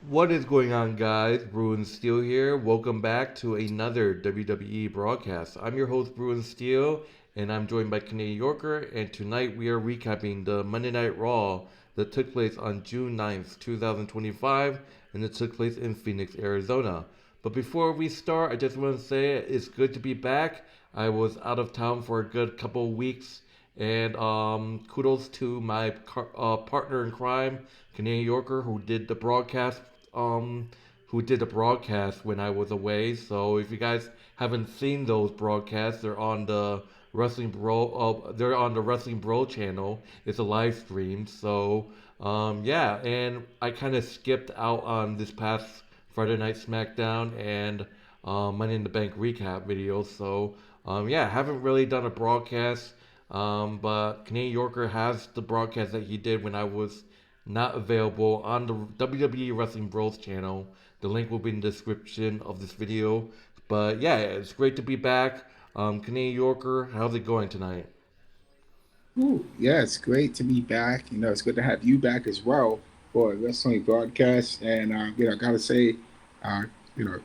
What is going on, guys? Bruin Steel here. Welcome back to another WWE broadcast. I'm your host, Bruin Steel, and I'm joined by Canadian Yorker. And tonight we are recapping the Monday Night Raw that took place on June 9th, 2025, and it took place in Phoenix, Arizona. But before we start, I just want to say it's good to be back. I was out of town for a good couple of weeks, and kudos to my partner in crime, Canadian Yorker, um, who did the broadcast when I was away. So if you guys haven't seen those broadcasts, they're on the Wrestling Bro channel. It's a live stream. So yeah, and I kind of skipped out on this past Friday Night Smackdown and Money in the Bank recap videos. So yeah, haven't really done a broadcast. But Canadian Yorker has the broadcast that he did when I was not available on the WWE Wrestling Bros channel. The link will be in the description of this video. But yeah, it's great to be back. Canadian Yorker, how's it going tonight? Ooh, yeah, it's great to be back. It's good to have you back as well for a wrestling broadcast. And I gotta say, uh,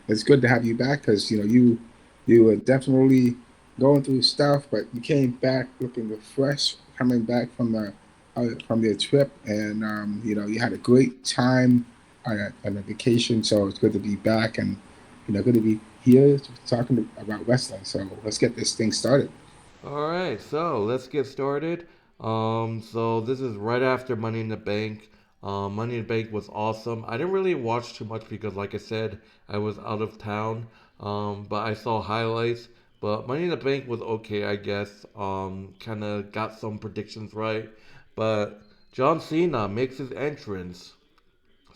it's good to have you back because you were definitely going through stuff, but you came back looking refreshed, coming back from your trip, and you had a great time on a vacation. So it's good to be back, and good to be here talking about wrestling. So let's get this thing started. All right, so let's get started. So this is right after Money in the Bank. Money in the Bank was awesome. I didn't really watch too much because, like I said, I was out of town. But I saw highlights. But Money in the Bank was okay, I guess. Kind of got some predictions right. But John Cena makes his entrance.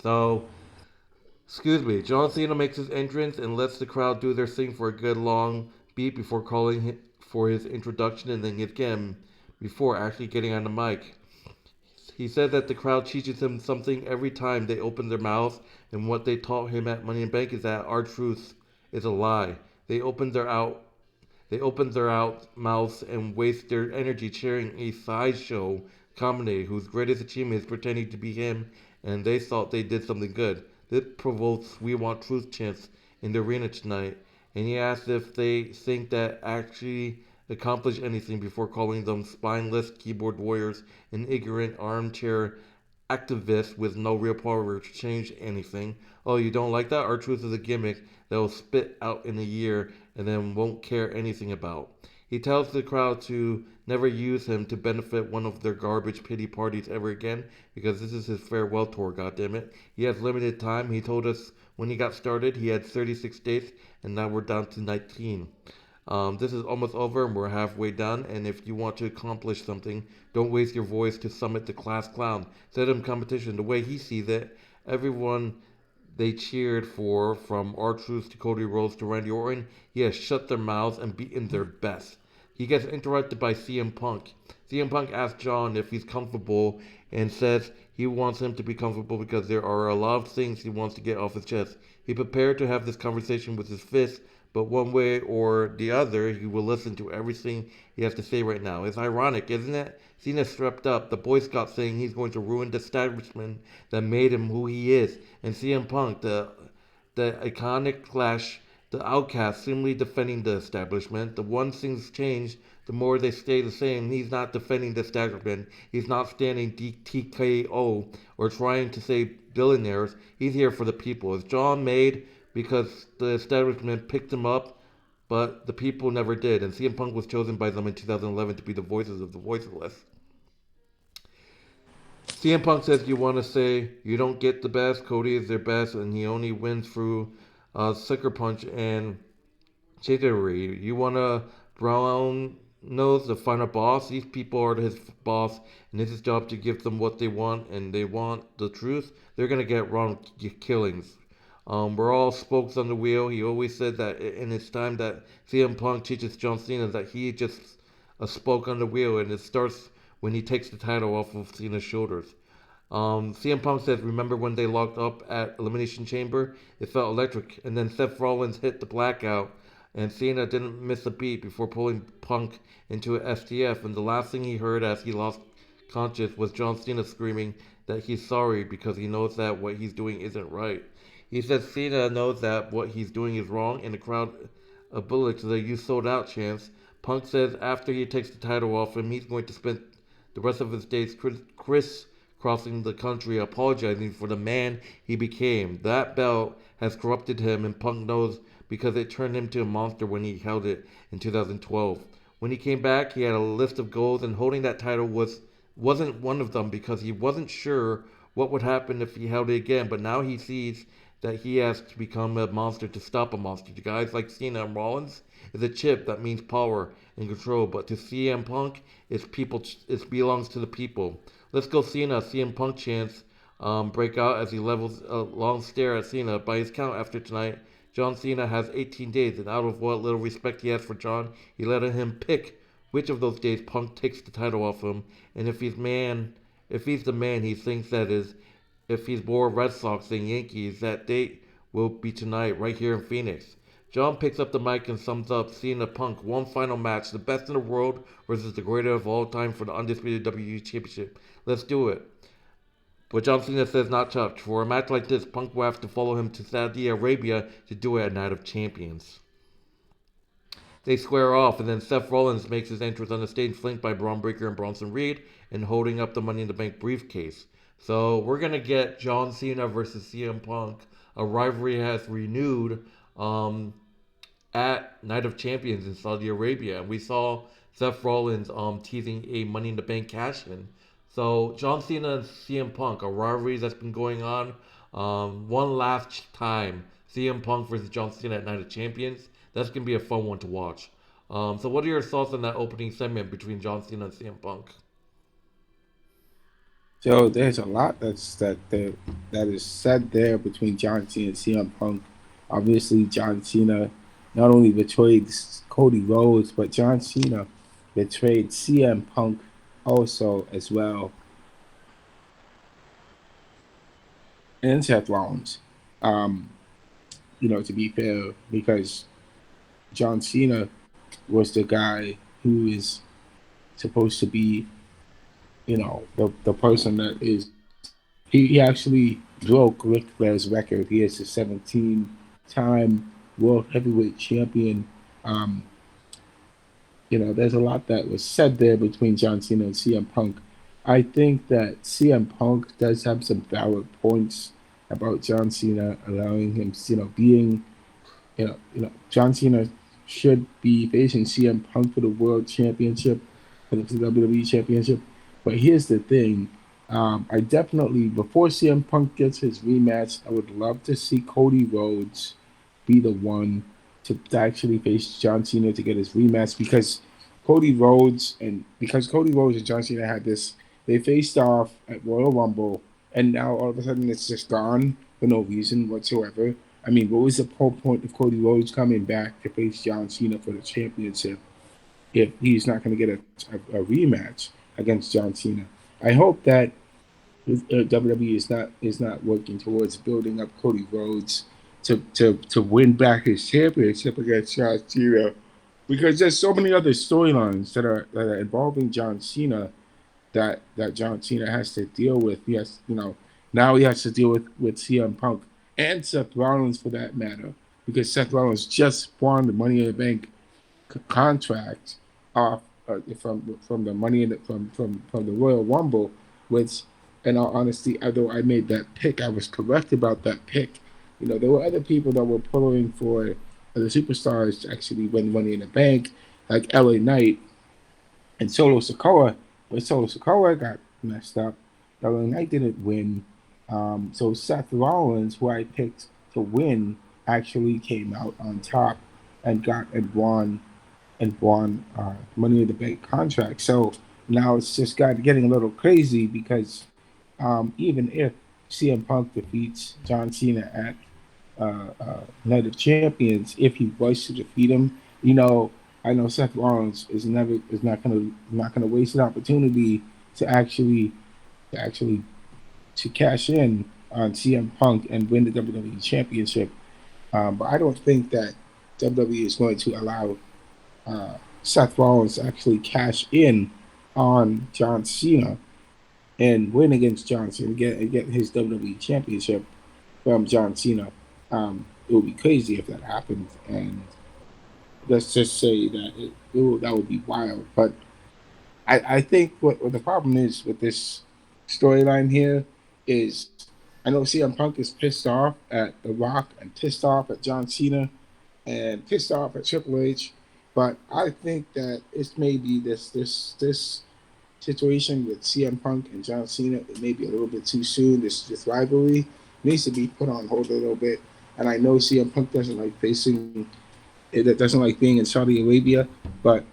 So excuse me, John Cena makes his entrance and lets the crowd do their thing for a good long beat before calling for his introduction and then again before actually getting on the mic. He said that the crowd teaches him something every time they open their mouths, and what they taught him at Money in Bank is that RTruth is a lie. They open their out they open their out mouths and waste their energy cheering a sideshow comedy whose greatest achievement is pretending to be him, and they thought they did something good. This provokes We Want Truth chants in the arena tonight, and he asked if they think that actually accomplish anything before calling them spineless keyboard warriors and ignorant armchair activists with no real power to change anything. Oh, you don't like that? Our truth is a gimmick that will spit out in a year and then won't care anything about. He tells the crowd to never use him to benefit one of their garbage pity parties ever again because this is his farewell tour, goddammit. He has limited time. He told us when he got started he had 36 days and now we're down to 19. This is almost over and we're halfway done. And if you want to accomplish something, don't waste your voice to summit the class clown. Set him competition the way he sees it. Everyone they cheered for, from R-Truth to Cody Rhodes to Randy Orton, he has shut their mouths and beaten their best. He gets interrupted by CM Punk. CM Punk asks John if he's comfortable and says he wants him to be comfortable because there are a lot of things he wants to get off his chest. He prepared to have this conversation with his fist, but one way or the other, he will listen to everything he has to say right now. It's ironic, isn't it? Cena strapped up, the Boy Scout saying he's going to ruin the establishment that made him who he is, and CM Punk, the iconic Clash, the outcast, simply defending the establishment. The one things change, the more they stay the same. He's not defending the establishment. He's not standing DTKO or trying to save billionaires. He's here for the people. Is John made because the establishment picked him up, but the people never did. And CM Punk was chosen by them in 2011 to be the voices of the voiceless. CM Punk says you want to say you don't get the best. Cody is their best, and he only wins through sucker punch and jiggery. You want to brown nose the final boss. These people are his boss, and it's his job to give them what they want, and they want the truth. They're gonna get wrong killings. We're all spokes on the wheel. He always said that in his time that CM Punk teaches John Cena that he just a spoke on the wheel, and it starts when he takes the title off of Cena's shoulders. CM Punk says, "Remember when they locked up at Elimination Chamber? It felt electric." And then Seth Rollins hit the blackout, and Cena didn't miss a beat before pulling Punk into a STF. And the last thing he heard as he lost conscious was John Cena screaming that he's sorry because he knows that what he's doing isn't right. He says Cena knows that what he's doing is wrong, and the crowd ability to the "you sold out" chants. Punk says after he takes the title off him, he's going to spend the rest of his days crisscrossing the country apologizing for the man he became. That belt has corrupted him, and Punk knows because it turned him to a monster when he held it in 2012. When he came back, he had a list of goals, and holding that title wasn't one of them because he wasn't sure what would happen if he held it again. But now he sees that he has to become a monster to stop a monster. To guys like Cena and Rollins, is a chip that means power and control. But to CM Punk, it belongs to the people. Let's go Cena. CM Punk chants break out as he levels a long stare at Cena. By his count after tonight, John Cena has 18 days, and out of what little respect he has for John, he let him pick which of those days Punk takes the title off him. And if he's the man he thinks that is, if he's more Red Sox than Yankees, that date will be tonight, right here in Phoenix. John picks up the mic and sums up Cena Punk, one final match, the best in the world versus the greatest of all time for the undisputed WWE Championship. Let's do it. But John Cena says not touch. For a match like this, Punk will have to follow him to Saudi Arabia to do it at Night of Champions. They square off, and then Seth Rollins makes his entrance on the stage, flanked by Braun Breaker and Bronson Reed, and holding up the Money in the Bank briefcase. So we're gonna get John Cena versus CM Punk. A rivalry has renewed at Night of Champions in Saudi Arabia, and we saw Seth Rollins teasing a Money in the Bank cash in. So John Cena and CM Punk, a rivalry that's been going on. One last time, CM Punk versus John Cena at Night of Champions. That's gonna be a fun one to watch. So what are your thoughts on that opening segment between John Cena and CM Punk? So there's a lot that is said there between John Cena and CM Punk. Obviously, John Cena not only betrayed Cody Rhodes, but John Cena betrayed CM Punk also as well, and Seth Rollins. Um, to be fair, because John Cena was the guy who is supposed to be, the person that is. He actually broke Ric Flair's record. He is a 17-time World Heavyweight Champion. Um, there's a lot that was said there between John Cena and CM Punk. I think that CM Punk does have some valid points about John Cena, allowing him, being, John Cena should be facing CM Punk for the World Championship, for the WWE Championship. But here's the thing. I definitely, before CM Punk gets his rematch, I would love to see Cody Rhodes be the one to actually face John Cena to get his rematch, because Cody Rhodes and John Cena had this, they faced off at Royal Rumble, and now all of a sudden it's just gone for no reason whatsoever. I mean, what was the whole point of Cody Rhodes coming back to face John Cena for the championship if he's not going to get a rematch against John Cena? I hope that WWE is not working towards building up Cody Rhodes to win back his championship against John Cena, because there's so many other storylines that are involving John Cena that John Cena has to deal with. Yes, now he has to deal with CM Punk and Seth Rollins for that matter, because Seth Rollins just won the Money in the Bank contract off from the money in the, from the Royal Rumble, which, in all honesty, although I made that pick, I was correct about that pick. There were other people that were pulling for the superstars to actually win Money in the Bank, like LA Knight and Solo Sikoa, but Solo Sikoa got messed up. LA Knight didn't win. So Seth Rollins, who I picked to win, actually came out on top and won Money in the Bank contract. So now it's just getting a little crazy, because even if CM Punk defeats John Cena at Night of Champions, if he was to defeat him, I know Seth Rollins is not gonna waste an opportunity to actually to cash in on CM Punk and win the WWE Championship. But I don't think that WWE is going to allow Seth Rollins to actually cash in on John Cena. and win against John Cena, get his WWE Championship from John Cena. It would be crazy if that happened, and let's just say that that would be wild. But I think what the problem is with this storyline here is I know CM Punk is pissed off at The Rock and pissed off at John Cena and pissed off at Triple H, but I think that it's maybe this situation with CM Punk and John Cena, it may be a little bit too soon. This rivalry needs to be put on hold a little bit. And I know CM Punk doesn't like facing it, doesn't like being in Saudi Arabia, but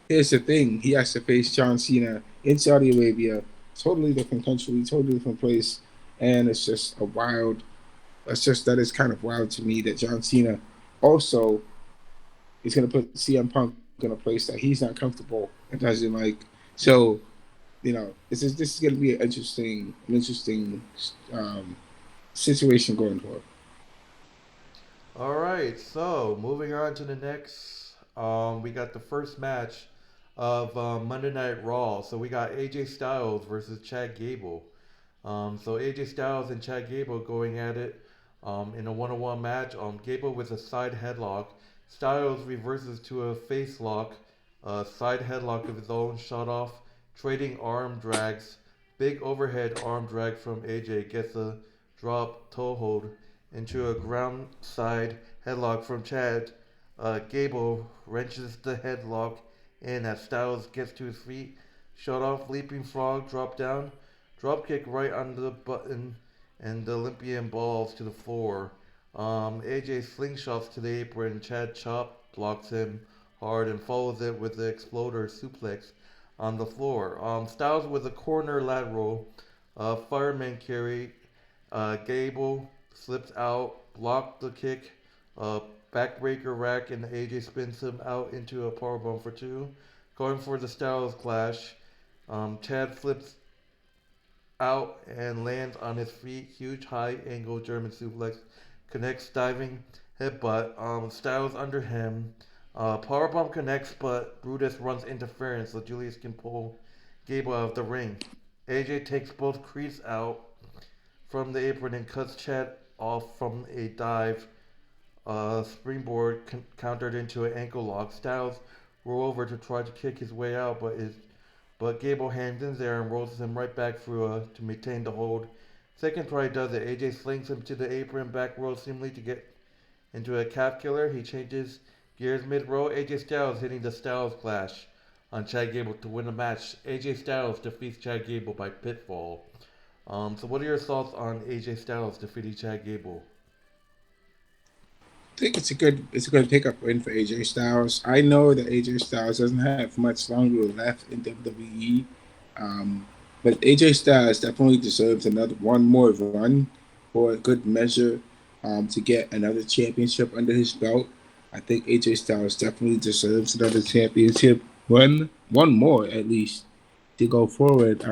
here's the thing: he has to face John Cena in Saudi Arabia, totally different country, totally different place, and it's just a wild. That's just that is kind of wild to me that John Cena also is going to put CM Punk in a place that he's not comfortable and doesn't like. So this is going to be an interesting situation going forward. All right, so moving on to the next, we got the first match of Monday Night Raw. So we got AJ Styles versus Chad Gable. So AJ Styles and Chad Gable going at it in a one-on-one match. Gable with a side headlock. Styles reverses to a face lock, side headlock of his own, shot off, trading arm drags. Big overhead arm drag from AJ gets a drop toe hold into a ground side headlock from Chad. Gable wrenches the headlock in as Styles gets to his feet. Shot off, leaping frog, drop down. Drop kick right under the button, and the Olympian balls to the floor. AJ slingshots to the apron. Chad Chop blocks him hard and follows it with the exploder suplex on the floor. Styles with a corner lateral. Fireman carry. Gable slips out, blocked the kick. Uh, Backbreaker rack, and AJ spins him out into a powerbomb for two. Going for the Styles clash. Chad flips out and lands on his feet. Huge high angle German suplex. Connects diving headbutt. Styles under him. Powerbomb connects, but Brutus runs interference so Julius can pull Gable out of the ring. AJ takes both Creeds out from the apron and cuts Chad off from a dive. Springboard countered into an ankle lock. Styles roll over to try to kick his way out, but Gable hangs in there and rolls him right back through to maintain the hold. Second try does it. AJ slings him to the apron, back row seemingly to get into a calf killer. He changes gears mid row. AJ Styles hitting the Styles clash on Chad Gable to win the match. AJ Styles defeats Chad Gable by pitfall. So what are your thoughts on AJ Styles defeating Chad Gable? I think it's a good pickup win for AJ Styles. I know that AJ Styles doesn't have much longer left in WWE, um, but AJ Styles definitely deserves another one more run for a good measure to get another championship under his belt. I think AJ Styles definitely deserves another championship one more at least to go forward.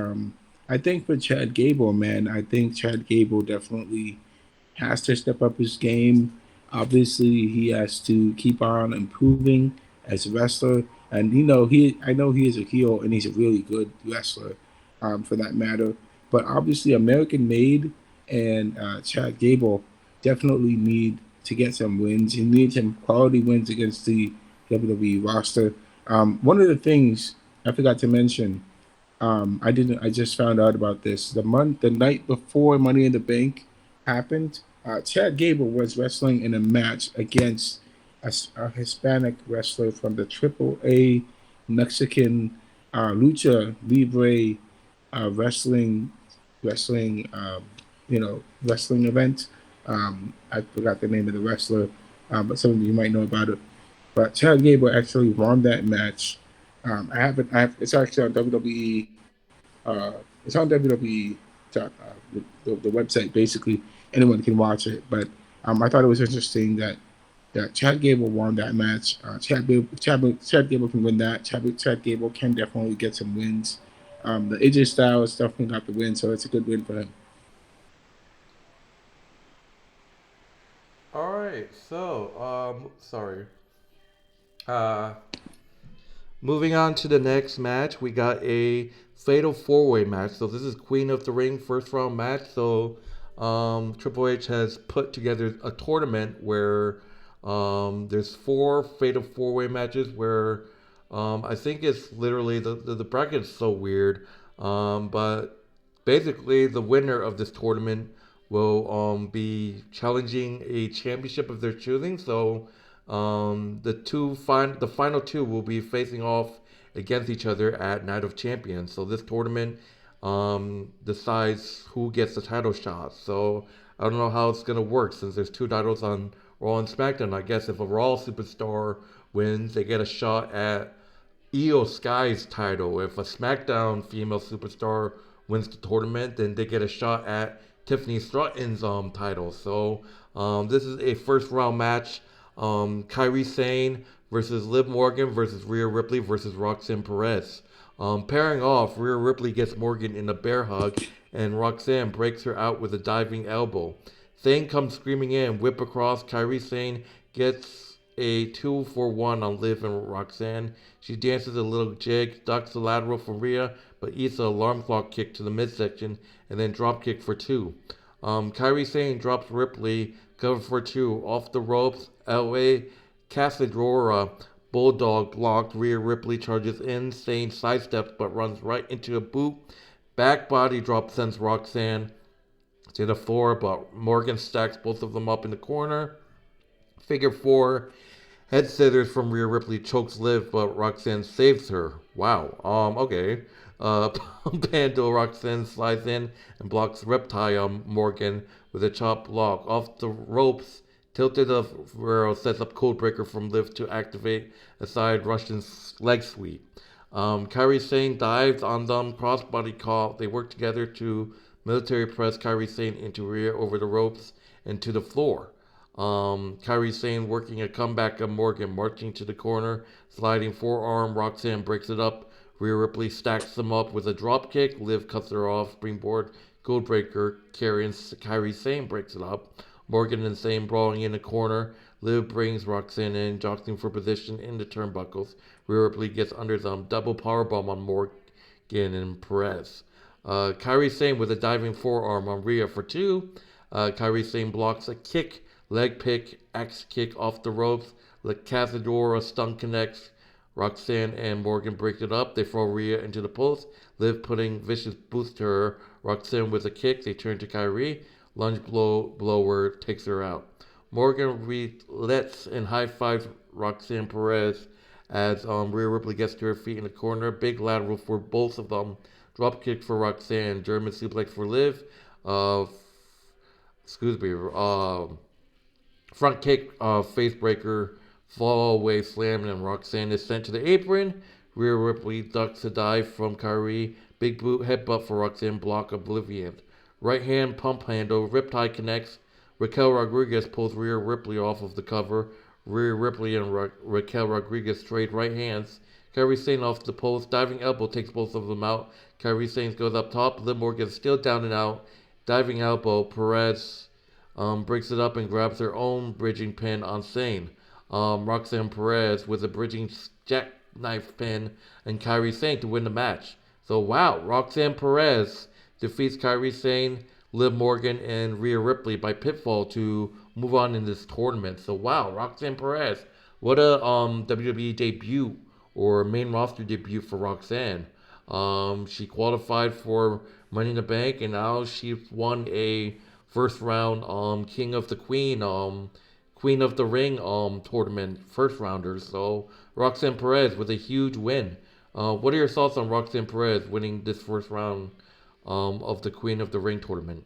I think for Chad Gable, man, I think Chad Gable definitely has to step up his game. Obviously, he has to keep on improving as a wrestler. And I know he is a heel and he's a really good wrestler, for that matter. But obviously, American Made and Chad Gable definitely need to get some wins. He needs some quality wins against the WWE roster. One of the things I forgot to mention, I didn't. I just found out about this. The night before Money in the Bank happened, Chad Gable was wrestling in a match against a Hispanic wrestler from the Triple A Mexican Lucha Libre wrestling wrestling wrestling event. I forgot the name of the wrestler, but some of you might know about it. But Chad Gable actually won that match. I haven't. It's actually on WWE. It's on WWE. The website. Basically, anyone can watch it. But I thought it was interesting that Chad Gable won that match. Chad Gable can win that. Chad Gable can definitely get some wins. The AJ Styles definitely got the win, so it's a good win for him. All right, so sorry. Uh, Moving on to the next match, we got a fatal four-way match. So this is Queen of the Ring first round match. So Triple H has put together a tournament where there's four fatal four-way matches where I think it's literally the bracket is so weird. But basically, the winner of this tournament will be challenging a championship of their choosing. So the final two will be facing off against each other at Night of Champions. So this tournament decides who gets the title shot. So I don't know how it's gonna work since there's two titles on Raw and SmackDown. I guess if a Raw superstar wins, they get a shot at Io Sky's title. If a SmackDown female superstar wins the tournament, then they get a shot at Tiffany Stratton's title. So this is a first round match. Kairi Sane versus Liv Morgan versus Rhea Ripley versus Roxanne Perez. Pairing off, Rhea Ripley gets Morgan in a bear hug, and Roxanne breaks her out with a diving elbow. Sane comes screaming in, whip across. Kairi Sane gets a 2-for-1 on Liv and Roxanne. She dances a little jig, ducks the lateral from Rhea, but eats an alarm clock kick to the midsection, and then drop kick for two. Kairi Sane drops Ripley, cover for two, off the ropes. LA Casadora Bulldog blocked. Rhea Ripley charges in. Sane sidesteps but runs right into a boot. Back body drop sends Roxanne to the floor, but Morgan stacks both of them up in the corner. Figure four. Head scissors from Rhea Ripley chokes Liv, but Roxanne saves her. Wow. Okay. Pando Roxanne slides in and blocks Reptile Morgan with a chop block. Off the ropes, tilted of Guerrero sets up Codebreaker from Liv to activate a side Russian leg sweep. Kairi Sane dives on them, crossbody call. They work together to military press Kairi Sane into Rhea over the ropes and to the floor. Kairi Sane working a comeback of Morgan, marching to the corner, sliding forearm. Roxanne breaks it up. Rhea Ripley stacks them up with a drop kick. Liv cuts her off. Springboard Goldbreaker. Kairi Sane breaks it up. Morgan and Sane brawling in the corner. Liv brings Roxanne in, jostling for position in the turnbuckles. Rhea Ripley gets under them. Double powerbomb on Morgan and Perez. Kairi Sane with a diving forearm on Rhea for two. Kairi Sane blocks a kick. Leg pick, axe kick off the ropes. La Cazadora stun connects. Roxanne and Morgan break it up. They throw Rhea into the post. Liv putting vicious boost to her. Roxanne with a kick. They turn to Kairi. Lunge blower takes her out. Morgan relents and high fives Roxanne Perez as Rhea Ripley gets to her feet in the corner. Big lateral for both of them. Drop kick for Roxanne. German suplex for Liv. Uh, excuse me. Front kick, face breaker, fall away slam, and Roxanne is sent to the apron. Rhea Ripley ducks a dive from Kairi. Big boot headbutt for Roxanne, block oblivion. Right hand pump handle, Riptide connects. Raquel Rodriguez pulls Rhea Ripley off of the cover. Rhea Ripley and Raquel Rodriguez trade right hands. Kairi Sane off the post, diving elbow takes both of them out. Kairi Sane goes up top. Liv Morgan still down and out. Diving elbow, Perez breaks it up and grabs her own bridging pin on Sane. Roxanne Perez with a bridging jackknife pin and Kairi Sane to win the match. So wow, Roxanne Perez defeats Kairi Sane, Liv Morgan, and Rhea Ripley by pinfall to move on in this tournament. So wow, Roxanne Perez, what a WWE debut or main roster debut for Roxanne. She qualified for Money in the Bank and now she's won a first round King of the Queen of the Ring tournament first rounders. So Roxanne Perez with a huge win. What are your thoughts on Roxanne Perez winning this first round of the Queen of the Ring tournament?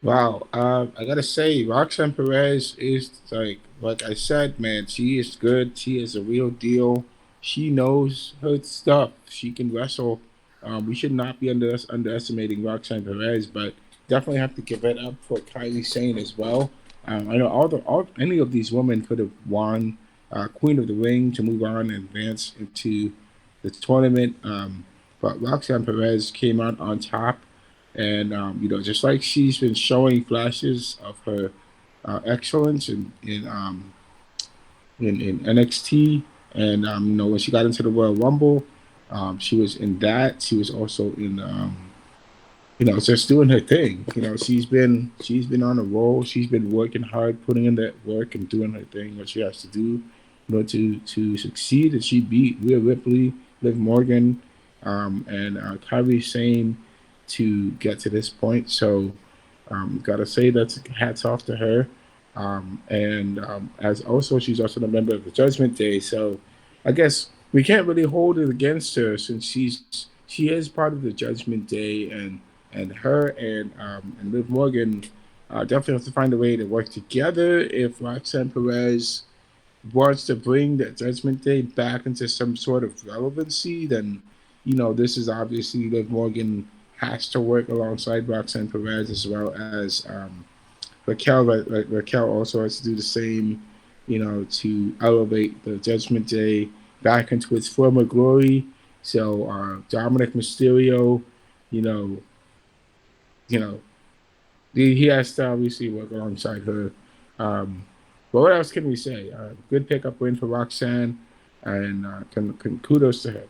Wow, I gotta say, Roxanne Perez is like I said, man. She is good. She is a real deal. She knows her stuff. She can wrestle. We should not be underestimating Roxanne Perez, but definitely have to give it up for Kylie Sane as well. I know all any of these women could have won Queen of the Ring to move on and advance into the tournament, but Roxanne Perez came out on top. And just like she's been showing flashes of her excellence in NXT, And when she got into the Royal Rumble, she was in that. She was also in just doing her thing. She's been on a roll. She's been working hard, putting in that work and doing her thing, what she has to do, to succeed. And she beat Rhea Ripley, Liv Morgan, and Kairi Sane to get to this point. So, gotta say that's hats off to her. And as also she's also a member of the Judgment Day. So, I guess we can't really hold it against her since she is part of the Judgment Day, and her and Liv Morgan definitely have to find a way to work together. If Roxanne Perez wants to bring the Judgment Day back into some sort of relevancy, then this is obviously Liv Morgan has to work alongside Roxanne Perez as well as Raquel. Raquel also has to do the same, to elevate the Judgment Day back into its former glory. So Dominik Mysterio, you know, you know, he has to obviously work alongside her. Um, but what else can we say? Good pickup win for Roxanne, and kudos to her.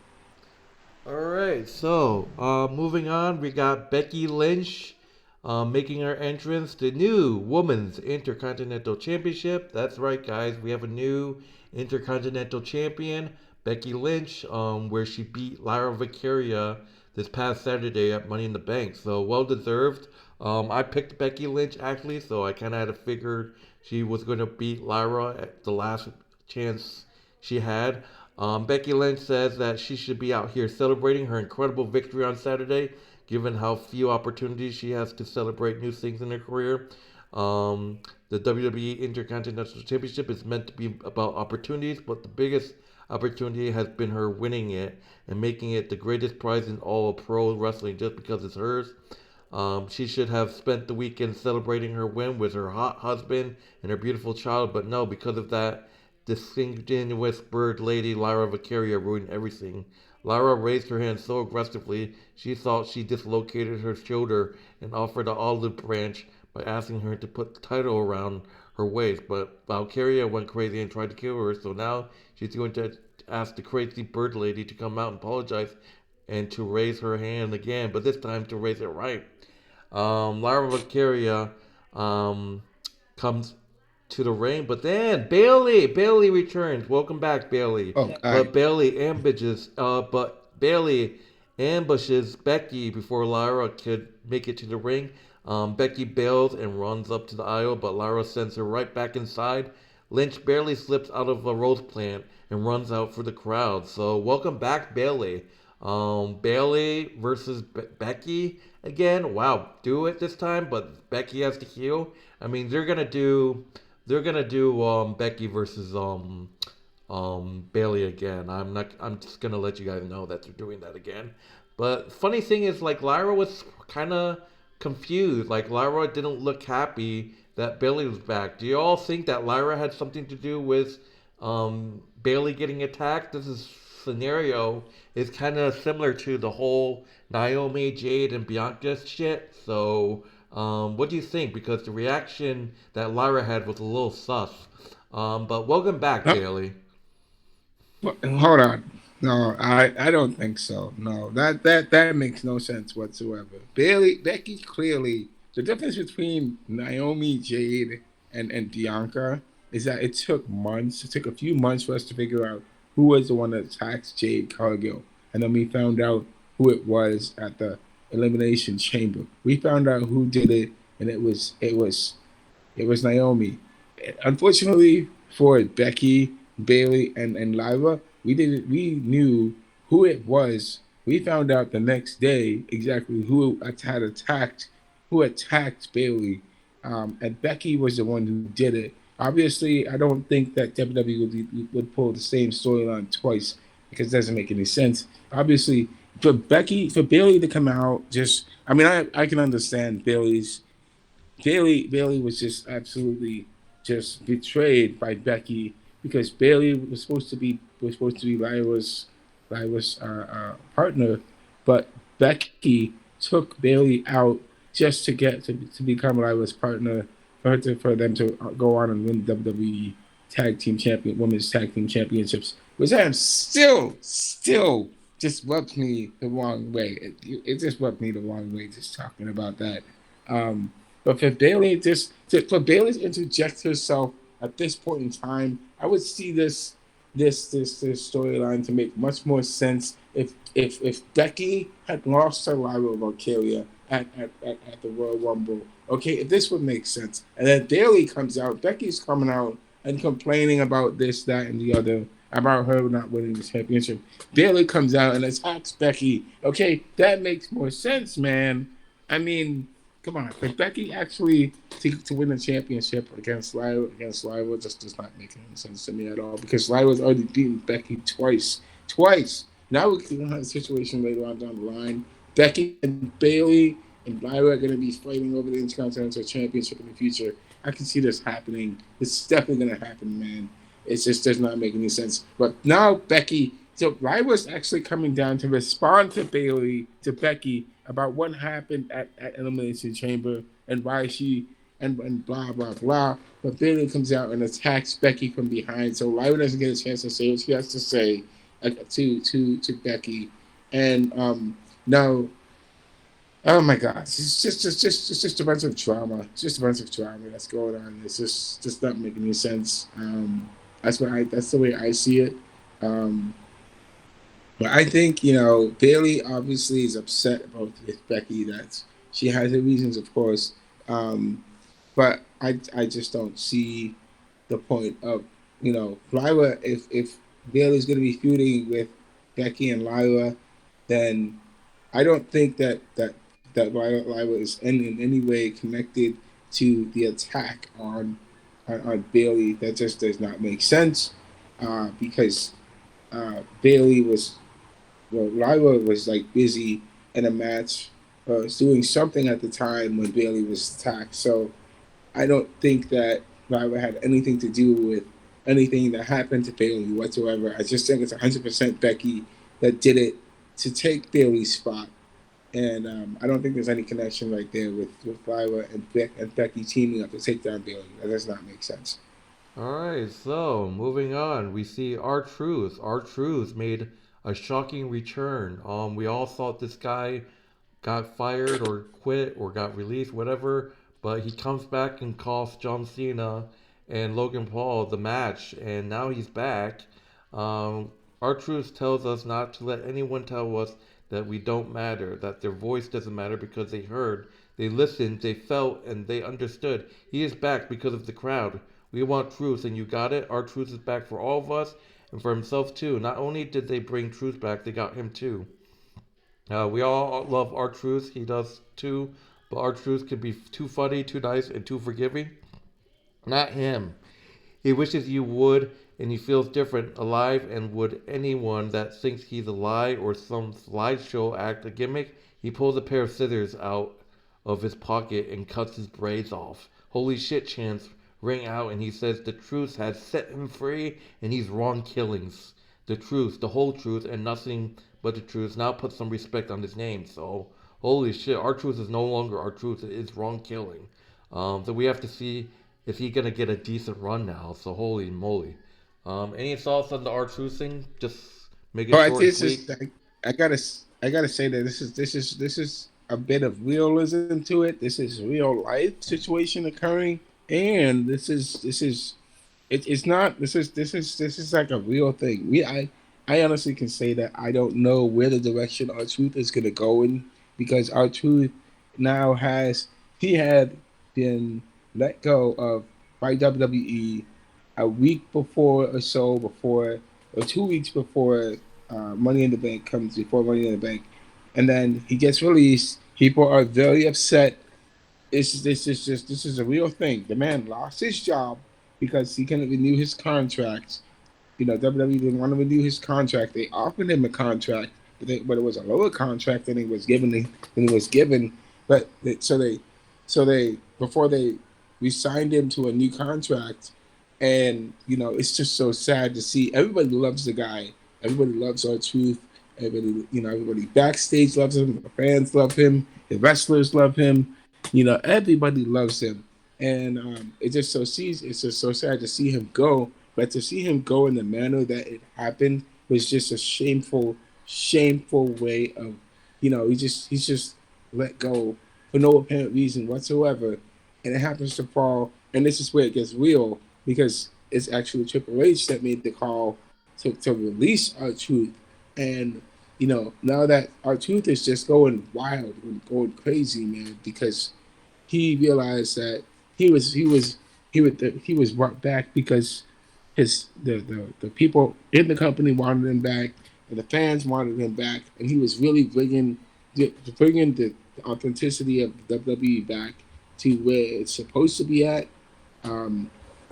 All right, so moving on, we got Becky Lynch making her entrance, the new Women's Intercontinental Championship. That's right, guys, we have a new Intercontinental Champion, Becky Lynch, where she beat Lyra Valkyria this past Saturday at Money in the Bank. So well deserved. I picked Becky Lynch actually, so I kind of had to figure she was going to beat Lyra at the last chance she had. Becky Lynch says that she should be out here celebrating her incredible victory on Saturday, given how few opportunities she has to celebrate new things in her career. The WWE Intercontinental Championship is meant to be about opportunities, but the biggest opportunity has been her winning it and making it the greatest prize in all of pro wrestling just because it's hers. She should have spent the weekend celebrating her win with her hot husband and her beautiful child, but no, because of that distinguished bird lady, Lyra Valkyria, ruined everything. Lyra raised her hand so aggressively she thought she dislocated her shoulder and offered an olive branch by asking her to put the title around her waist, but Valkyria went crazy and tried to kill her, so now she's going to ask the crazy bird lady to come out and apologize and to raise her hand again, but this time to raise it right. Lyra Valkyria um, comes to the ring, but then Bailey returns. Welcome back, Bailey. Oh, But Bailey ambushes Becky before Lyra could make it to the ring. Becky bails and runs up to the aisle, but Lyra sends her right back inside. Lynch barely slips out of a rose plant and runs out for the crowd. So welcome back, Bailey. Bailey versus Becky again. Wow, do it this time, but Becky has to heal. I mean, they're gonna do Becky versus Bailey again. I'm just gonna let you guys know that they're doing that again. But funny thing is, like, Lyra was kind of confused. Like, Lyra didn't look happy that Bailey was back. Do you all think that Lyra had something to do with Bailey getting attacked? Scenario is kind of similar to the whole Naomi, Jade, and Bianca shit. So, what do you think? Because the reaction that Lyra had was a little sus. But welcome back, No, Bailey. hold on. No, I don't think so. No, that makes no sense whatsoever. Becky clearly the difference between Naomi, Jade, and Bianca is that it took months. It took a few months for us to figure out who was the one that attacked Jade Cargill, and then we found out who it was at the elimination chamber. We found out who did it, and it was Naomi. Unfortunately for Becky, Bailey, and Lyra, we knew who it was. We found out the next day exactly who attacked Bailey, and Becky was the one who did it. Obviously, I don't think that WWE would pull the same storyline twice because it doesn't make any sense. Obviously, for Bailey to come out, I mean, I can understand Bailey was just absolutely just betrayed by Becky because Bailey was supposed to be Lyra's partner, but Becky took Bailey out just to get to become Lyra's partner for them to go on and win WWE. women's tag team championships, which I am still just rubbed me the wrong way. It just rubbed me the wrong way just talking about that. But for Bailey, for Bailey to interject herself at this point in time, I would see this storyline to make much more sense if Becky had lost her rival Raquel at the Royal Rumble. Okay, this would make sense. And then Bailey comes out, Becky's coming out and complaining about this, that, and the other, about her not winning the championship. Bailey comes out and attacks Becky. Okay, that makes more sense, man. I mean, come on. For Becky actually to win the championship against Lyra just does not make any sense to me at all, because Lyra's already beaten Becky twice. Now we're going to have a situation later on down the line. Becky and Bailey and Lyra are going to be fighting over the Intercontinental Championship in the future. I can see this happening. It's definitely going to happen, man. It just does not make any sense. But now so Lyra's actually coming down to respond to Becky about what happened at Elimination Chamber and why she and blah blah blah. But Bailey comes out and attacks Becky from behind, so Lyra doesn't get a chance to say what she has to say to Becky. And no, oh my God, it's just a bunch of drama. It's just a bunch of drama that's going on. It's just not making any sense. That's the way I see it. But I think, Bailey obviously is upset about with Becky. That she has her reasons, of course. But I just don't see the point of, Lyra. If Bailey's going to be feuding with Becky and Lyra, then I don't think that Lyra is in any way connected to the attack on Bailey. That just does not make sense, because Lyra was like busy in a match, doing something at the time when Bailey was attacked. So I don't think that Lyra had anything to do with anything that happened to Bailey whatsoever. I just think it's 100% Becky that did it to take Bailey's spot. And I don't think there's any connection right there with Lyra and Becky teaming up to take down Bailey. That does not make sense. Alright, so moving on, we see R-Truth. R-Truth made a shocking return. We all thought this guy got fired or quit or got released, whatever, but he comes back and costs John Cena and Logan Paul the match, and now he's back. R-Truth tells us not to let anyone tell us that we don't matter, that their voice doesn't matter, because they heard, they listened, they felt, and they understood. He is back because of the crowd. We want truth, and you got it. R-Truth is back for all of us and for himself too. Not only did they bring truth back, they got him too. We all love R-Truth. He does too. But R-Truth can be too funny, too nice, and too forgiving. Not him. He wishes you would, and he feels different, alive, and would anyone that thinks he's a lie or some slideshow act a gimmick, he pulls a pair of scissors out of his pocket and cuts his braids off. Holy shit chants ring out, and he says the truth has set him free, and he's wrong killings. The truth, the whole truth, and nothing but the truth. Now put some respect on his name. So, holy shit, R-Truth is no longer R-Truth, it is wrong killing. So we have to see if he's gonna get a decent run now. So holy moly. Any thoughts on the R-Truth thing? Just make it short and sweet. I gotta say that this is a bit of realism to it. This is real life situation occurring, and this is like a real thing. I honestly can say that I don't know where the direction R-Truth is gonna go in, because R-Truth now he had been let go of by WWE a week before or 2 weeks before Money in the Bank comes, before Money in the Bank, and then he gets released. People are very upset. This is a real thing. The man lost his job because he couldn't renew his contract. WWE didn't want to renew his contract. They offered him a contract, but it was a lower contract than he was given. But so they before they re-signed him to a new contract, and it's just so sad to see. Everybody loves the guy. Everybody loves R-Truth. Everybody backstage loves him. The fans love him. The wrestlers love him. Everybody loves him. and it's just so sad to see him go. But to see him go in the manner that it happened was just a shameful way of, he's just let go for no apparent reason whatsoever, and it happens to fall. And this is where it gets real because it's actually Triple H that made the call to release R-Truth, and now that R-Truth is just going wild and going crazy, man, because he realized that he was he was he was brought back because the people in the company wanted him back, and the fans wanted him back, and he was really bringing the authenticity of WWE back to where it's supposed to be at. Um,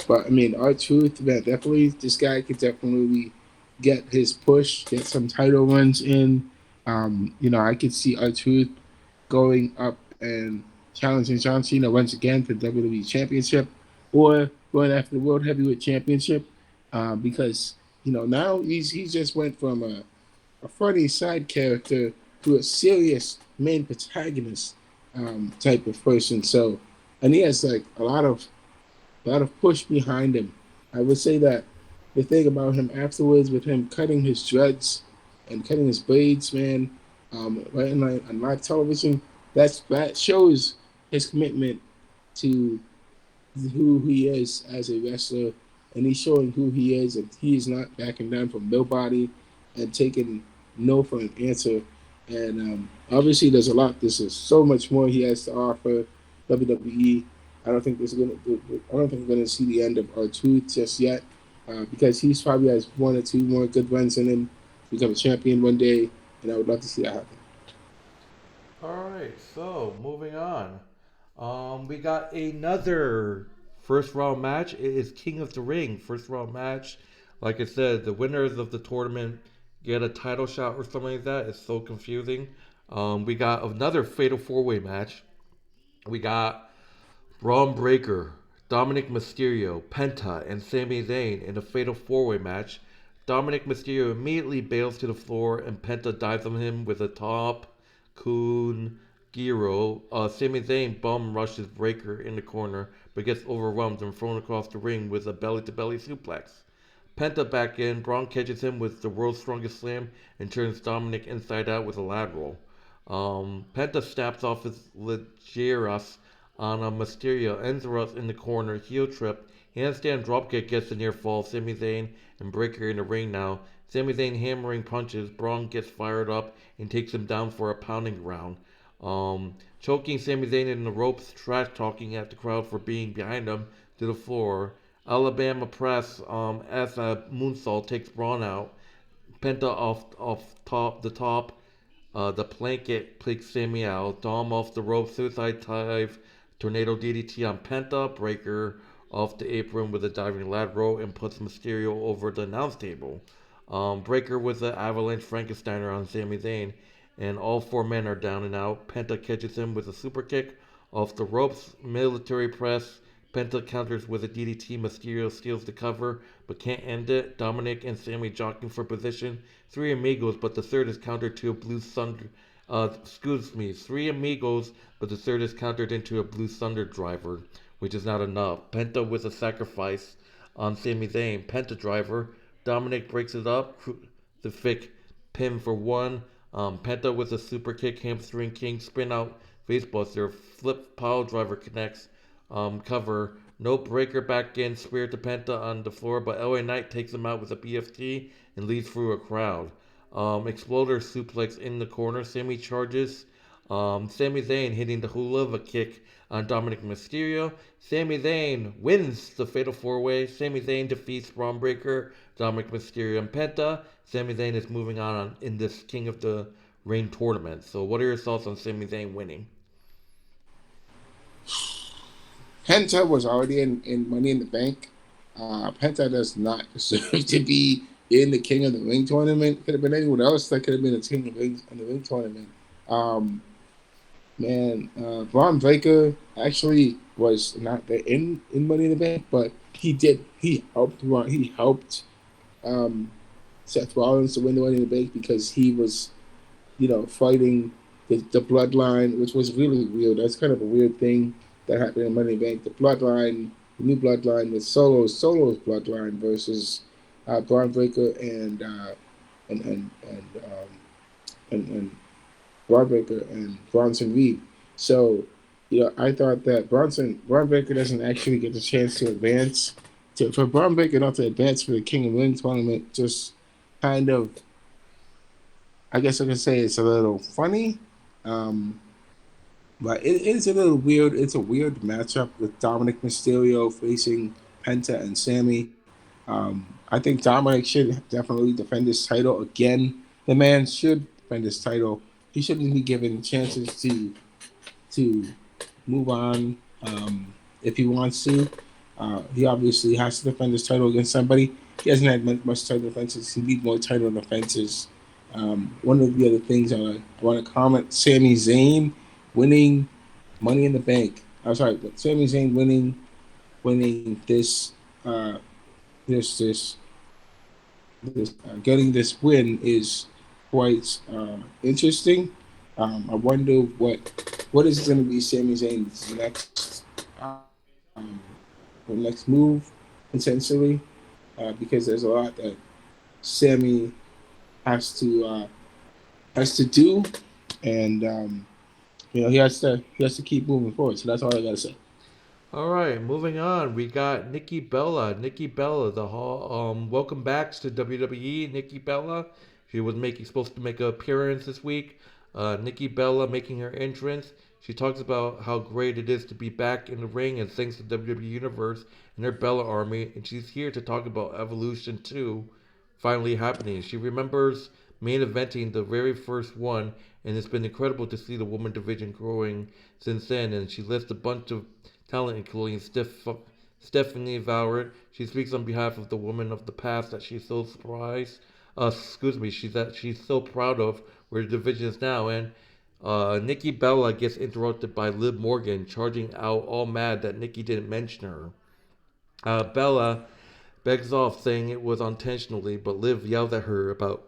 but I mean, R-Truth, man, definitely this guy could definitely get his push, get some title runs in. I could see R-Truth going up and challenging John Cena once again for the WWE Championship, or going after the World Heavyweight Championship, because now he just went from a funny side character to a serious main protagonist type of person. So, and he has like a lot of push behind him. I would say that the thing about him afterwards, with him cutting his dreads and cutting his braids, man, right on live television, that shows his commitment to who he is as a wrestler, and he's showing who he is, and he is not backing down from nobody and taking no for an answer. And obviously, there's a lot. This is so much more he has to offer WWE. I don't think we're gonna see the end of R-Truth just yet, because he's probably has one or two more good runs in him to become a champion one day, and I would love to see that happen. All right, so moving on. We got another first round match. It is King of the Ring first round match. Like I said, the winners of the tournament get a title shot or something like that. It's so confusing. We got another fatal four way match. We got Braun Breaker, Dominik Mysterio, Penta, and Sami Zayn in a fatal four way match. Dominik Mysterio immediately bails to the floor and Penta dives on him with a top, Kun, Giro. Sami Zayn bum rushes Breaker in the corner but gets overwhelmed and thrown across the ring with a belly to belly suplex. Penta back in, Braun catches him with the world's strongest slam and turns Dominik inside out with a lateral. Penta snaps off his Ligeras on a Mysterio, ends us in the corner, heel trip, handstand dropkick gets the near fall, Sami Zayn and Breaker in the ring now. Sami Zayn hammering punches, Braun gets fired up and takes him down for a pounding round. Choking Sami Zayn in the ropes, trash talking at the crowd for being behind him to the floor. Alabama press as a moonsault takes Braun out. Penta off top, the blanket takes Sammy out. Dom off the rope, suicide dive, tornado DDT on Penta, Breaker off the apron with a diving lateral and puts Mysterio over the announce table. Breaker with the avalanche Frankensteiner on Sami Zayn, and all four men are down and out. Penta catches him with a super kick off the ropes, military press. Penta counters with a DDT. Mysterio steals the cover, but can't end it. Dominik and Sami jockeying for position. Three amigos, but the third is countered to a blue thunder. Three amigos, but the third is countered into a blue thunder driver, which is not enough. Penta with a sacrifice on Sami Zayn. Penta driver. Dominik breaks it up. The Fick pin for one. Penta with a super kick, hamstring king, spin out, facebuster, flip pile driver connects, cover, no Breaker back in, spear to Penta on the floor, but LA Knight takes him out with a BFT and leads through a crowd. Exploder suplex in the corner, Sami charges, Sami Zayn hitting the hula kick on Dominik Mysterio. Sami Zayn wins the Fatal 4-Way. Sami Zayn defeats Braun Breaker, Dominik Mysterio, and Penta. Sami Zayn is moving on in this King of the Ring tournament. So, what are your thoughts on Sami Zayn winning? Penta was already in Money in the Bank. Penta does not deserve to be in the King of the Ring tournament. Could have been anyone else that could have been a King of the Ring, in the Ring tournament. Um, Man, Braun Breaker actually was not there in Money in the Bank, but he did. He helped. He helped um, Seth Rollins to win the Money in the Bank because he was, fighting the bloodline, which was really weird. That's kind of a weird thing. that happened in Money in the Bank. The bloodline, the new bloodline with Solo's bloodline versus Braun Breaker and Braun Breaker and Bronson Reed. So, I thought that Braun Breaker doesn't actually get the chance to advance. For Braun Breaker not to advance for the King of the Ring tournament, just kind of, I guess I can say it's a little funny. Um, but it is a little weird. It's a weird matchup with Dominik Mysterio facing Penta and Sammy. I think Dominik should definitely defend his title again. The man should defend his title. He shouldn't be given chances to move on if he wants to. He obviously has to defend his title against somebody. He hasn't had much title defenses. He needs more title defenses. One of the other things I want to comment: Sami Zayn winning Money in the Bank. I'm sorry, but Sami Zayn winning uh, this getting this win is quite interesting. I wonder what is going to be Sami Zayn's um, next move potentially, because there's a lot that Sammy has to do, and he has to keep moving forward. So that's all I gotta say. All right, moving on. We got Nikki Bella. Nikki Bella, welcome back to WWE. Nikki Bella. She was making supposed to make an appearance this week. Nikki Bella making her entrance. She talks about how great it is to be back in the ring and thanks to WWE Universe and her Bella Army. And she's here to talk about Evolution 2 finally happening. She remembers main eventing the very first one, and it's been incredible to see the woman division growing since then. And she lists a bunch of talent, including Stephanie Valrett. She speaks on behalf of the women of the past that she's so surprised. She's so proud of where the division is now. And Nikki Bella gets interrupted by Liv Morgan, charging out all mad that Nikki didn't mention her. Bella begs off, saying it was unintentionally, but Liv yelled at her about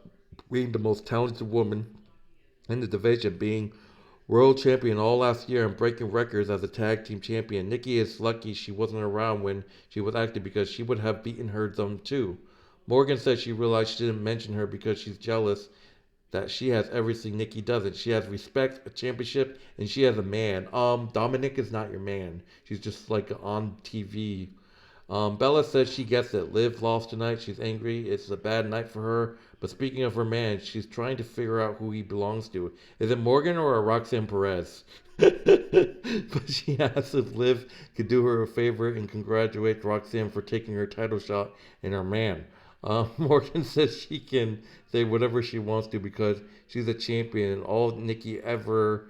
being the most talented woman in the division, being world champion all last year and breaking records as a tag team champion. Nikki is lucky she wasn't around when she was active because she would have beaten her them too. Morgan said she realized she didn't mention her because she's jealous that she has everything Nikki doesn't. She has respect, a championship, and she has a man. Dominik is not your man. She's just like on TV. Bella says she gets it. Liv lost tonight. She's angry. It's a bad night for her. But speaking of her man, she's trying to figure out who he belongs to. Is it Morgan or a Roxanne Perez? But she asks if Liv could do her a favor and congratulate Roxanne for taking her title shot and her man. Morgan says she can say whatever she wants to because she's a champion and all Nikki ever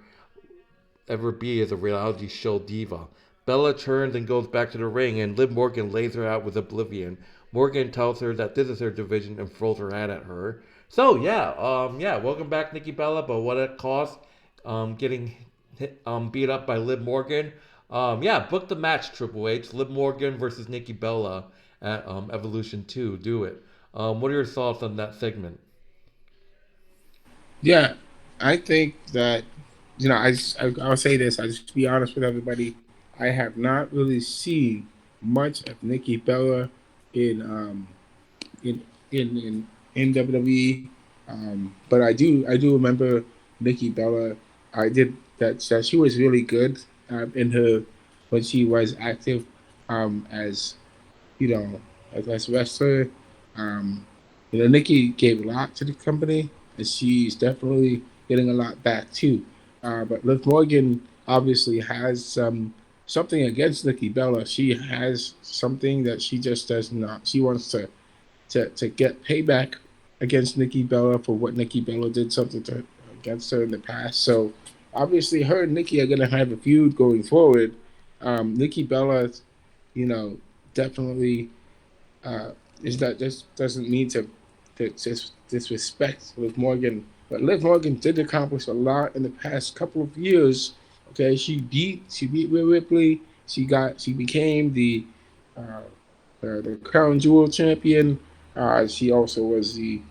be is a reality show diva. Bella turns and goes back to the ring, and Liv Morgan lays her out with Oblivion. Morgan tells her that this is her division and throws her hat at her. So welcome back, Nikki Bella. But what it cost, getting beat up by Liv Morgan. Book the match, Triple H. Liv Morgan versus Nikki Bella at Evolution 2. Do it. What are your thoughts on that segment? Yeah, I think that I'll say this. I'll just be honest with everybody. I have not really seen much of Nikki Bella in in in WWE. But I do remember Nikki Bella. I did that she was really good in her when she was active as you know as a wrestler. Um, Nikki gave a lot to the company, and she's definitely getting a lot back too. But Liv Morgan obviously has something against Nikki Bella. She has something that she just does not. She wants to get payback against Nikki Bella for what Nikki Bella did something to against her in the past. So obviously, her and Nikki are gonna have a feud going forward. Nikki Bella, you know, definitely is that just doesn't mean to just disrespect Liv Morgan. But Liv Morgan did accomplish a lot in the past couple of years. Okay, she beat Rhea Ripley. She became uh, the crown jewel champion. She also was the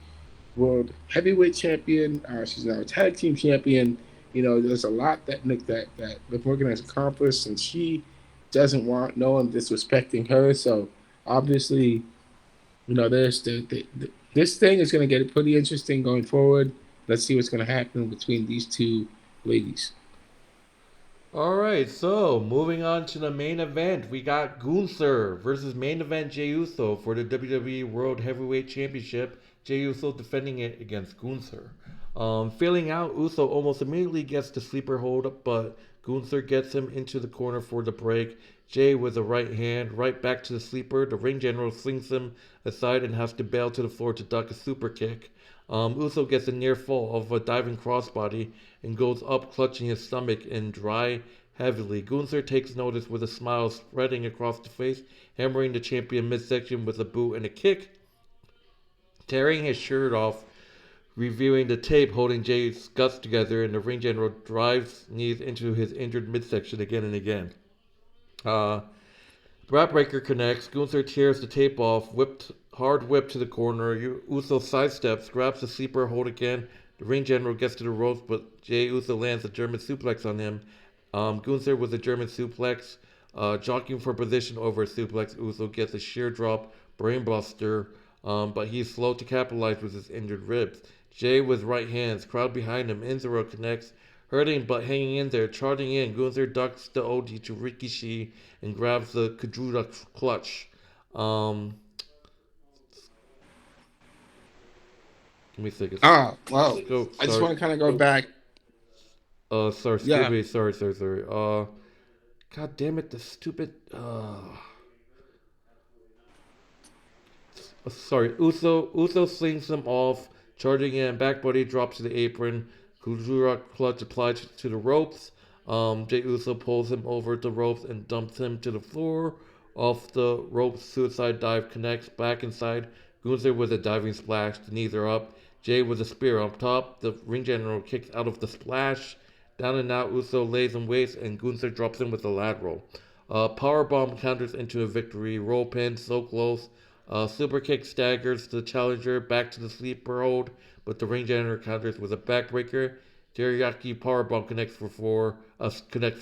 world heavyweight champion. She's now a tag team champion. there's a lot that Nick that Liv Morgan has accomplished, and she doesn't want no one disrespecting her. So obviously, there's this thing is going to get pretty interesting going forward. Let's see what's going to happen between these two ladies. All right, so moving on to the main event, we got Gunther versus main event Jey Uso for the WWE World Heavyweight Championship. Jey Uso defending it against Gunther. Failing out, Uso almost immediately gets the sleeper hold, but Gunther gets him into the corner for the break. Jey with a right hand, right back to the sleeper. The ring general slings him aside and has to bail to the floor to duck a super kick. Uso gets a near fall of a diving crossbody and goes up, clutching his stomach and dry heavily. Gunther takes notice with a smile spreading across the face, hammering the champion midsection with a boot and a kick, tearing his shirt off, reviewing the tape, holding Jay's guts together, and the ring general drives knees into his injured midsection again and again. Uh, Breaker connects. Gunther tears the tape off. Hard whip to the corner. Uso sidesteps, grabs the sleeper hold again. The ring general gets to the ropes, but Jey Uso lands a German suplex on him. Gunther with a German suplex, jockeying for position over a suplex. Uso gets a sheer drop, brainbuster, but he's slow to capitalize with his injured ribs. Jey with right hands, crowd behind him. Inzero connects, hurting but hanging in there, charging in. Gunther ducks the OD to Rikishi and grabs the Kudura clutch. Um, Give me a second. Ah, well, Go. I just Sorry. want to kind of go back. Sorry. Excuse Yeah. me. Sorry. God damn it! The stupid. Sorry. Uso slings him off, charging in. Back body drops to the apron. Kudura clutch applied to the ropes. Jey Uso pulls him over the ropes and dumps him to the floor. Off the ropes, suicide dive connects back inside. Gunther with a diving splash. The knees are up. Jey with a spear on top. The ring general kicks out of the splash. Down and out, Uso lays him waist, and Gunther drops him with a lateral. Powerbomb counters into a victory. Roll pin, so close. Super kick staggers the challenger back to the sleeper hold, but the ring general counters with a backbreaker. Teriyaki powerbomb connects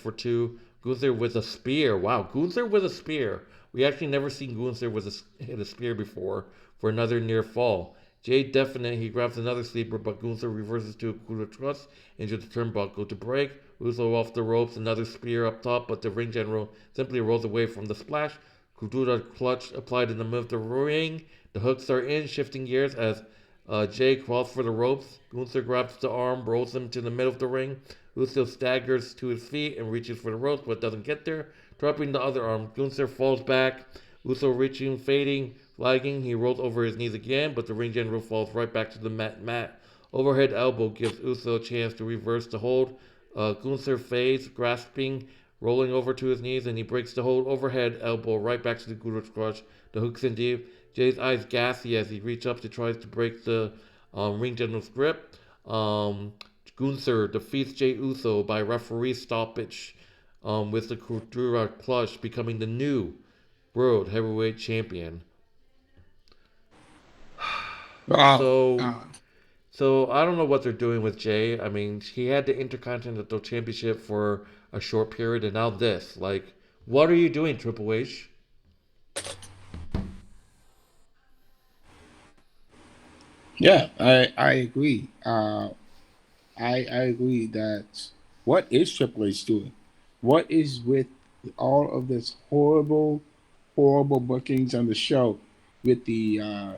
for two. Gunther with a spear. Wow, Gunther with a spear. We actually never seen Gunther with hit a spear before for another near fall. Jay definite, he grabs another sleeper, but Gunther reverses to a Kuda Trust into the turnbuckle to break. Uso off the ropes, another spear up top, but the ring general simply rolls away from the splash. Kudura clutch applied in the middle of the ring. The hooks are in, shifting gears as Jay crawls for the ropes. Gunther grabs the arm, rolls him to the middle of the ring. Uso staggers to his feet and reaches for the ropes, but doesn't get there. Dropping the other arm, Gunther falls back. Uso reaching, fading, flagging. He rolls over his knees again, but the ring general falls right back to the mat. Overhead elbow gives Uso a chance to reverse the hold. Gunther fades, grasping, rolling over to his knees, and he breaks the hold. Overhead elbow right back to the Guru Crush. The hooks in deep. Jay's eyes gassy as he reaches up to try to break the ring general's grip. Gunther defeats Jey Uso by referee stoppage with the Kudura Clutch, becoming the new World Heavyweight Champion. Wow. So, so I don't know what they're doing with Jay. I mean, he had the Intercontinental Championship for a short period, and now this. Like, what are you doing, Triple H? Yeah, I agree. I agree that what is Triple H doing? What is with all of this horrible bookings on the show with the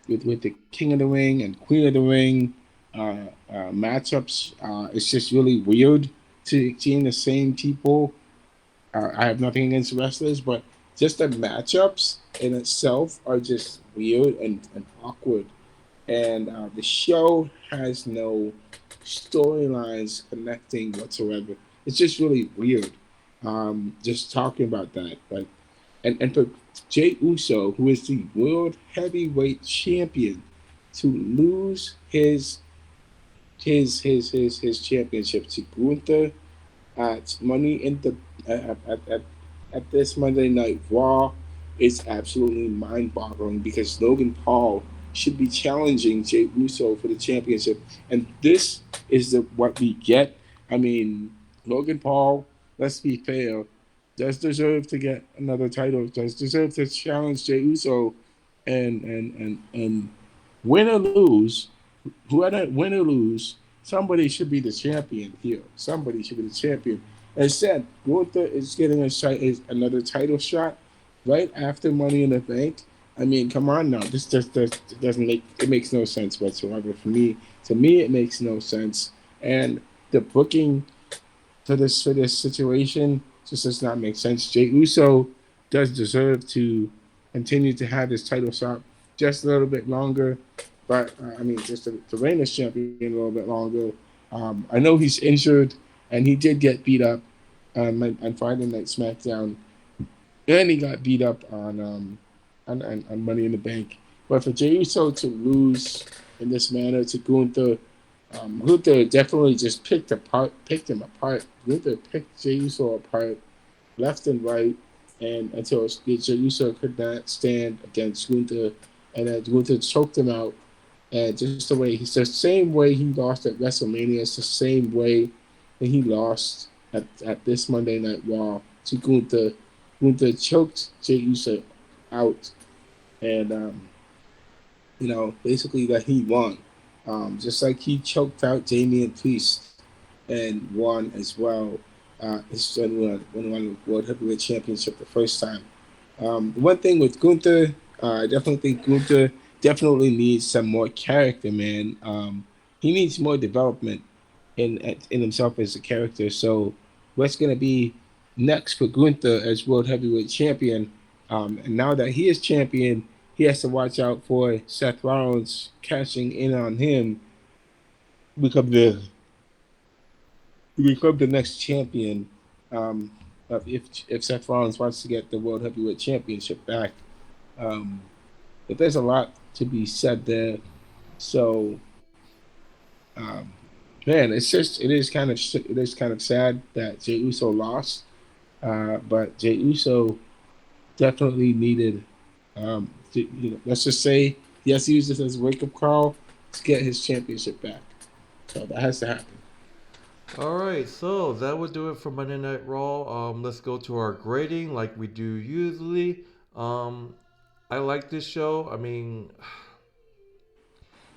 with the King of the Ring and Queen of the Ring matchups? It's just really weird to seeing the same people. I have nothing against wrestlers, but just the matchups in itself are just weird and awkward. And the show has no storylines connecting whatsoever. It's just really weird. Just talking about that, but and for Jey Uso, who is the world heavyweight champion, to lose his championship to Gunther at Money in the at this Monday Night Raw is absolutely mind-boggling because Logan Paul should be challenging Jey Uso for the championship, and this is the what we get. I mean, Logan Paul, let's be fair, does deserve to get another title, does deserve to challenge Jey Uso and win or lose, whoever win or lose, somebody should be the champion here. Somebody should be the champion. As said, Gunther is getting is another title shot right after Money in the Bank. I mean, come on now. This just doesn't make it makes no sense whatsoever for me. To me, it makes no sense. And the booking for this situation just does not make sense. Jey Uso does deserve to continue to have his title shot just a little bit longer, but I mean, just to reign as champion a little bit longer. I know he's injured, and he did get beat up on Friday Night SmackDown, and he got beat up on Money in the Bank. But for Jey Uso to lose in this manner to Gunther, Gunther definitely just picked him apart. Gunther picked Jey Uso apart, left and right, and until Jey Uso could not stand against Gunther, and then Gunther choked him out. And just the way he's the same way he lost at WrestleMania, it's the same way that he lost at this Monday Night Raw to Gunther. Gunther choked Jey Uso out, and basically that he won. Just like he choked out Damian Priest and won as well. His son won the World Heavyweight Championship the first time. The one thing with Gunther, I definitely think Gunther definitely needs some more character, man. He needs more development in himself as a character. So, what's going to be next for Gunther as World Heavyweight Champion? And now that he is champion, he has to watch out for Seth Rollins cashing in on him, become the become the next champion. Um, if Seth Rollins wants to get the World Heavyweight Championship back, um, but there's a lot to be said there. So, um, man, it is kind of sad that Jey Uso lost, but Jey Uso definitely needed. Let's just say yes, he used this as a wake up call to get his championship back. So that has to happen. All right, so that would do it for Monday Night Raw. Let's go to our grading like we do usually. Um, I like this show. I mean,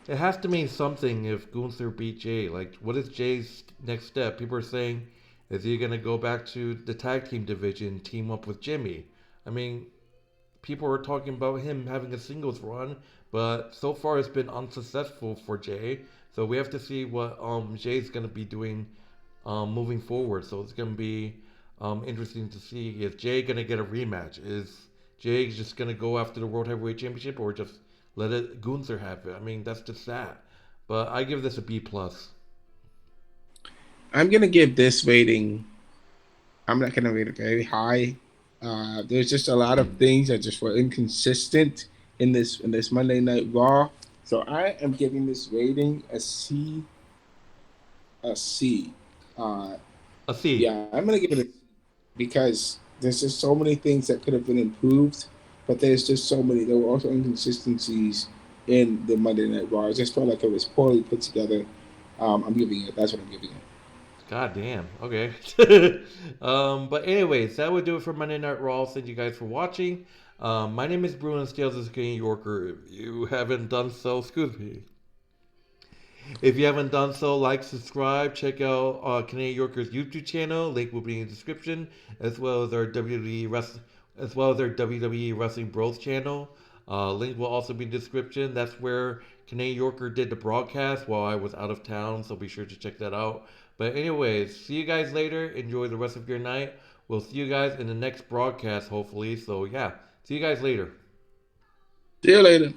it has to mean something if Gunther beat Jay. Like, what is Jay's next step? People are saying, is he gonna go back to the tag team division, team up with Jimmy? I mean, people are talking about him having a singles run, but so far it's been unsuccessful for Jay. So we have to see what Jay's gonna be doing moving forward. So it's gonna be interesting to see, is Jay gonna get a rematch? Is Jay just gonna go after the World Heavyweight Championship, or just let it Gunther have it? I mean, that's just sad. But I give this a B plus. I'm gonna give this rating. I'm not gonna rate it very high. There's just a lot of things that just were inconsistent in this Monday Night Raw. So I am giving this rating a C. Uh, A C. yeah, I'm gonna give it a because there's just so many things that could have been improved, but there's just so many. There were also inconsistencies in the Monday Night Raw. I just felt like it was poorly put together. I'm giving it. That's what I'm giving it. God damn. Okay. But anyways, that would do it for Monday Night Raw. Thank you guys for watching. My name is Bruin Scales. This is Kenny Yorker. If you haven't done so, excuse me. If you haven't done so, like, subscribe, check out Canadian Yorker's YouTube channel. Link will be in the description, as well as our WWE Wrestling Bros channel. Link will also be in the description. That's where Canadian Yorker did the broadcast while I was out of town, so be sure to check that out. But anyways, see you guys later. Enjoy the rest of your night. We'll see you guys in the next broadcast, hopefully. So yeah, see you guys later. See you later.